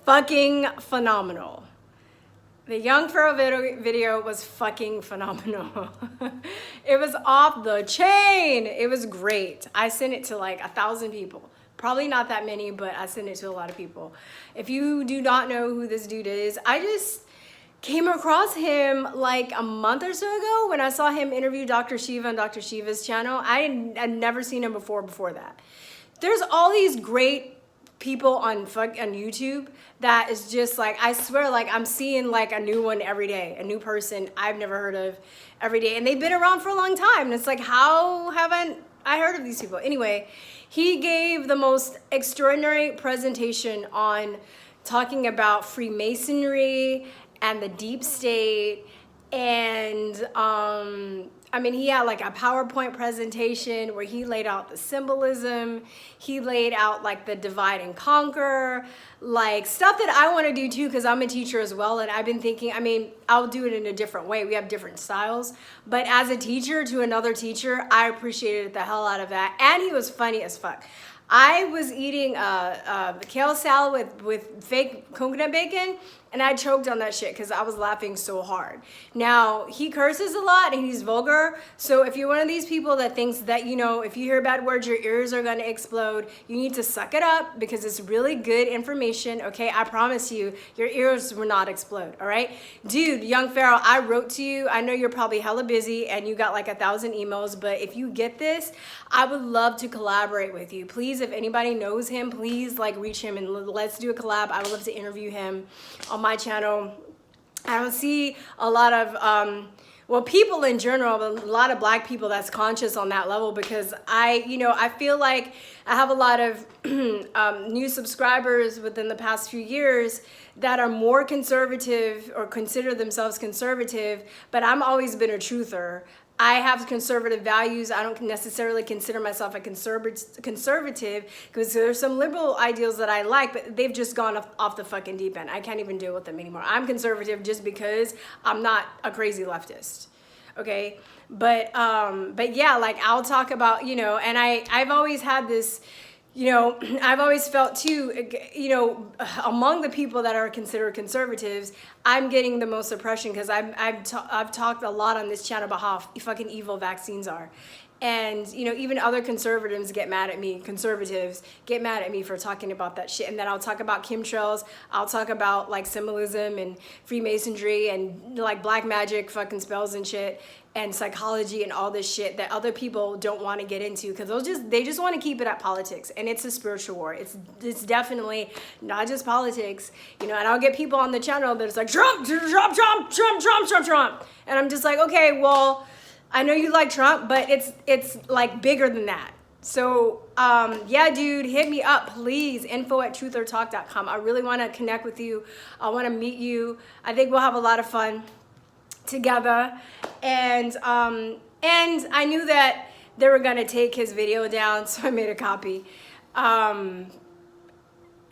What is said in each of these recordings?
fucking phenomenal. The Young Pharaoh video was fucking phenomenal. It was off the chain. It was great. I sent it to like 1,000 people. Probably not that many, but I sent it to a lot of people. If you do not know who this dude is, I just came across him like a month or so ago when I saw him interview Dr.Shiva on Dr.Shiva's channel. I'd never seen him before that. There's all these great people on YouTube that is just like, I swear, like I'm seeing like a new one every day, a new person I've never heard of every day. And they've been around for a long time. And it's like, how haven't I heard of these people? Anyway, he gave the most extraordinary presentation on talking about Freemasonry and the deep state. And I mean, he had like a PowerPoint presentation where he laid out the symbolism. He laid out like the divide and conquer, like stuff that I want to do too, because I'm a teacher as well. And I've been thinking, I mean, I'll do it in a different way. We have different styles. But as a teacher to another teacher, I appreciated the hell out of that. And he was funny as fuck. I was eating kale salad with fake coconut bacon, and I choked on that shit because I was laughing so hard. Now, he curses a lot and he's vulgar, so if you're one of these people that thinks that, you know, if you hear bad words, your ears are gonna explode, you need to suck it up because it's really good information, okay? I promise you, your ears will not explode, all right? Dude, Young Pharaoh, I wrote to you. I know you're probably hella busy and you got like 1,000 emails, but if you get this, I would love to collaborate with you. Please, if anybody knows him, please like reach him and let's do a collab. I would love to interview him on my channel. I don't see a lot of well, people in general, but a lot of black people that's conscious on that level, because I feel like I have a lot of new subscribers within the past few years that are more conservative or consider themselves conservative, but I'm always been a truther. I have conservative values. I don't necessarily consider myself a conservative because there's some liberal ideals that I like, but they've just gone off the fucking deep end. I can't even deal with them anymore. I'm conservative just because I'm not a crazy leftist, okay? But yeah, like I'll talk about, you know, and I've always had this, you know, I've always felt too, you know, among the people that are considered conservatives, I'm getting the most oppression because I've talked a lot on this channel about how fucking evil vaccines are. And, you know, even other conservatives get mad at me, conservatives get mad at me for talking about that shit. And then I'll talk about chemtrails. I'll talk about like symbolism and Freemasonry and like black magic fucking spells and shit and psychology and all this shit that other people don't want to get into because they just want to keep it at politics. And it's a spiritual war. It's definitely not just politics, you know. And I'll get people on the channel that's like Trump, Trump, Trump, Trump, Trump, Trump, Trump. And I'm just like, okay, well, I know you like Trump, but it's like bigger than that. So yeah, dude, hit me up, please. info@truthortalk.com. I really want to connect with you. I want to meet you. I think we'll have a lot of fun together. And I knew that they were gonna take his video down, so I made a copy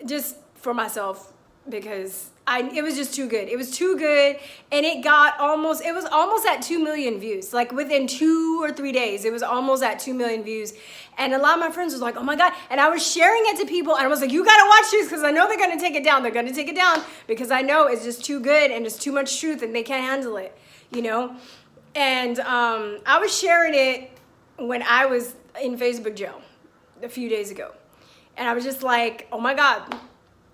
just for myself because it was just too good. It was too good, and it was almost at 2 million views. Like within 2 or 3 days, it was almost at 2 million views. And a lot of my friends was like, oh my God. And I was sharing it to people, and I was like, you gotta watch this because I know they're gonna take it down. They're gonna take it down because I know it's just too good and it's too much truth and they can't handle it, you know? And I was sharing it when I was in Facebook jail a few days ago. And I was just like, oh my God.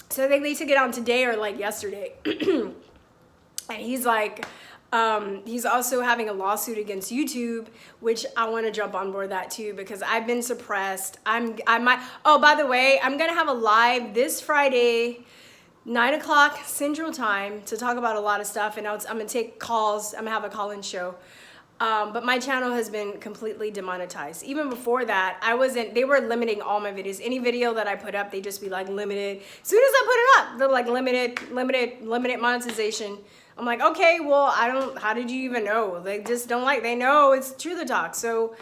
So I think they took it on today or like yesterday. And he's like, he's also having a lawsuit against YouTube, which I want to jump on board that too, because I've been suppressed. Oh, by the way, I'm going to have a live this Friday, 9 o'clock Central Time to talk about a lot of stuff. And I'm going to take calls. I'm going to have a call-in show. But my channel has been completely demonetized. Even before that, they were limiting all my videos. Any video that I put up, they'd just be like limited. As soon as I put it up, they're like limited monetization. I'm like, okay, well, how did you even know? They just don't they know it's Truth or Talk. So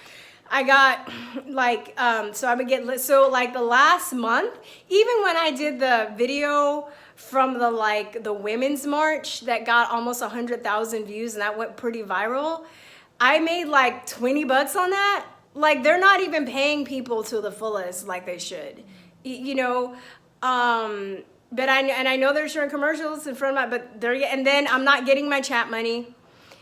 I got like, so like the last month, even when I did the video from the Women's March that got almost 100,000 views and that went pretty viral, I made like 20 bucks on that. Like they're not even paying people to the fullest like they should, you know? But I know they're showing commercials in front of my, but they're, and then I'm not getting my chat money.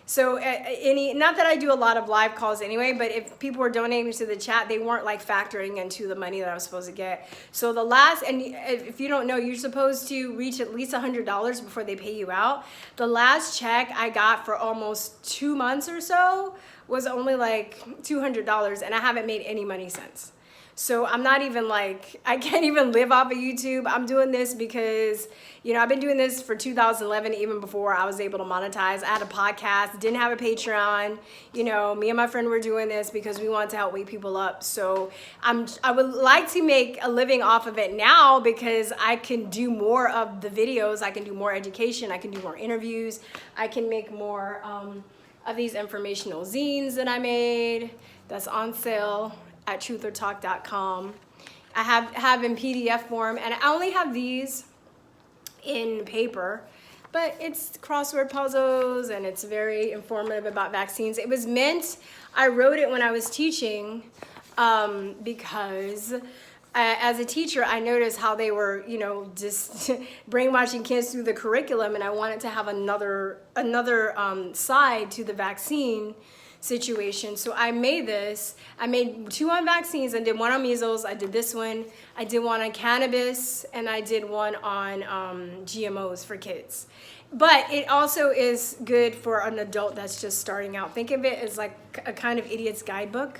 So not that I do a lot of live calls anyway, but if people were donating to the chat, they weren't like factoring into the money that I was supposed to get. So the last, and if you don't know, you're supposed to reach at least $100 before they pay you out. The last check I got for almost 2 months or so was only like $200, and I haven't made any money since. So I'm not even like, I can't even live off of YouTube. I'm doing this because, you know, I've been doing this for 2011, even before I was able to monetize. I had a podcast, didn't have a Patreon. You know, me and my friend were doing this because we wanted to help wake people up. So I would like to make a living off of it now because I can do more of the videos. I can do more education. I can do more interviews. I can make more of these informational zines that I made that's on sale at truthertalk.com. I have in PDF form, and I only have these in paper, but it's crossword puzzles and it's very informative about vaccines. It was meant, I wrote it when I was teaching because as a teacher, I noticed how they were, you know, just brainwashing kids through the curriculum, and I wanted to have another side to the vaccine situation. So I made this. I made 2 on vaccines. I did one on measles. I did this one. I did one on cannabis, and I did one on GMOs for kids. But it also is good for an adult that's just starting out. Think of it as like a kind of idiot's guidebook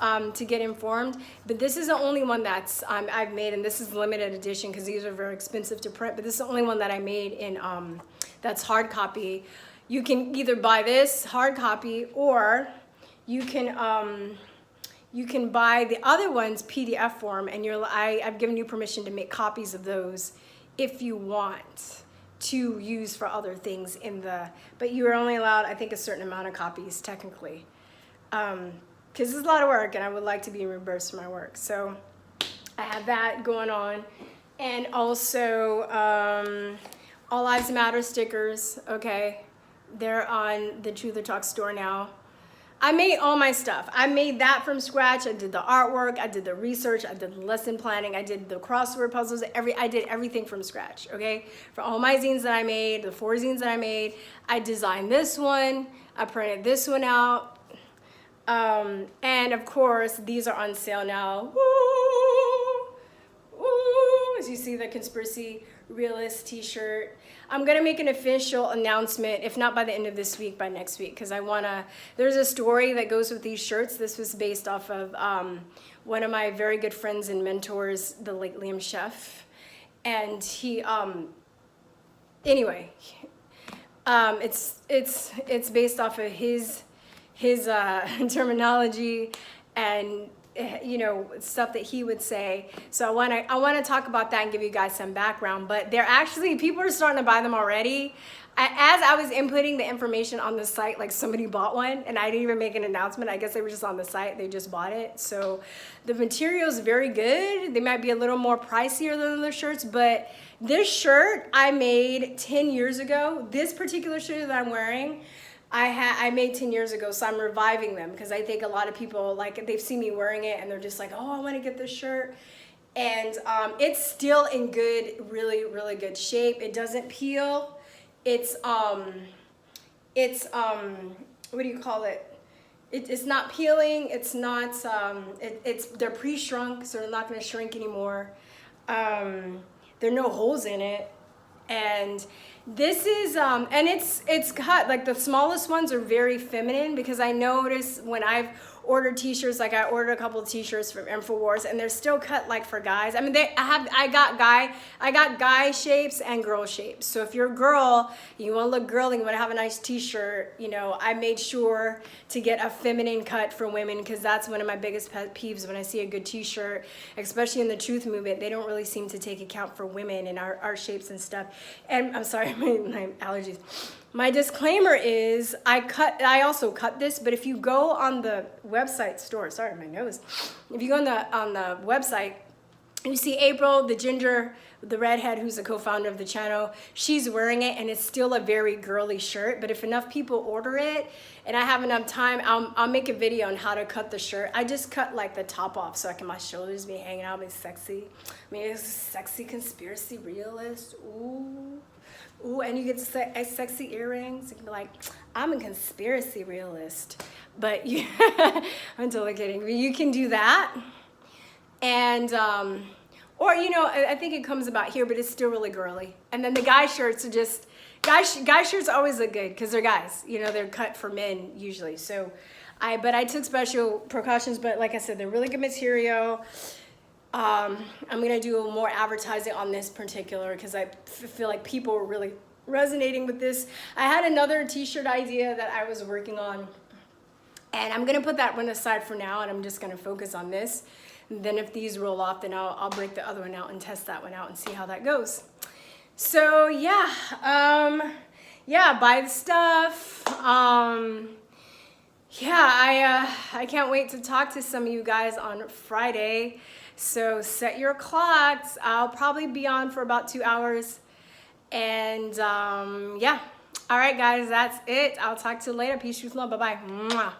to get informed. But this is the only one that's I've made, and this is limited edition because these are very expensive to print. But this is the only one that I made in that's hard copy. You can either buy this hard copy, or you can buy the other ones PDF form, and I've given you permission to make copies of those if you want to use for other things but you are only allowed, I think, a certain amount of copies technically, because it's a lot of work, and I would like to be reimbursed for my work. So I have that going on, and also All Lives Matter stickers. Okay. They're on the Truth or Talk store now. I made all my stuff. I made that from scratch. I did the artwork. I did the research. I did the lesson planning. I did the crossword puzzles. I did everything from scratch, okay? For all my zines that I made, the 4 zines that I made, I designed this one. I printed this one out. And of course, these are on sale now. Woo! Woo! As you see, the Conspiracy Realist t-shirt. I'm gonna make an official announcement, if not by the end of this week, by next week, because there's a story that goes with these shirts. This was based off of one of my very good friends and mentors, the late Liam Chef. And he, anyway, it's based off of his terminology and, you know, stuff that he would say. So I want to talk about that and give you guys some background. But people are starting to buy them already. As I was inputting the information on the site, like somebody bought one, and I didn't even make an announcement. I guess they were just on the site. They just bought it. So the material is very good. They might be a little more pricier than other shirts, but this shirt I made 10 years ago. This particular shirt that I'm wearing, I made 10 years ago, so I'm reviving them because I think a lot of people, like, they've seen me wearing it and they're just like, oh, I want to get this shirt. And it's still in good, really, really good shape. It doesn't peel. It's what do you call it? It's not peeling. It's not, they're pre-shrunk, so they're not going to shrink anymore. There are no holes in it. And this is, and it's cut, like the smallest ones are very feminine, because I noticed when I've ordered t-shirts, like I ordered a couple of t-shirts from InfoWars, and they're still cut like for guys. I mean, I got guy shapes and girl shapes. So if you're a girl, you want to look girly, you want to have a nice t-shirt, you know, I made sure to get a feminine cut for women, because that's one of my biggest pet peeves when I see a good t-shirt, especially in the truth movement. They don't really seem to take account for women and our shapes and stuff. And I'm sorry, my allergies. My disclaimer is I also cut this, but if you go on the website store, sorry, my nose. If you go on the website, You see April, the ginger, the redhead, who's a co-founder of the channel, she's wearing it, and it's still a very girly shirt. But if enough people order it and I have enough time, I'll make a video on how to cut the shirt. I just cut like the top off so my shoulders be hanging out, be sexy. I mean, it's a sexy conspiracy realist. Ooh. Ooh, and you get sexy earrings. You can be like, I'm a conspiracy realist. But you, I'm totally kidding. But you can do that. And, or, you know, I think it comes about here, but it's still really girly. And then the guy shirts are just, guy shirts always look good because they're guys. You know, they're cut for men usually. So, but I took special precautions. But like I said, they're really good material. I'm going to do more advertising on this particular because I feel like people are really resonating with this. I had another t-shirt idea that I was working on. And I'm going to put that one aside for now. And I'm just going to focus on this. And then if these roll off, then I'll break the other one out and test that one out and see how that goes. So yeah, buy the stuff. I can't wait to talk to some of you guys on Friday. So set your clocks. I'll probably be on for about 2 hours. And yeah, all right guys, that's it. I'll talk to you later. Peace, truth, love. Bye-bye.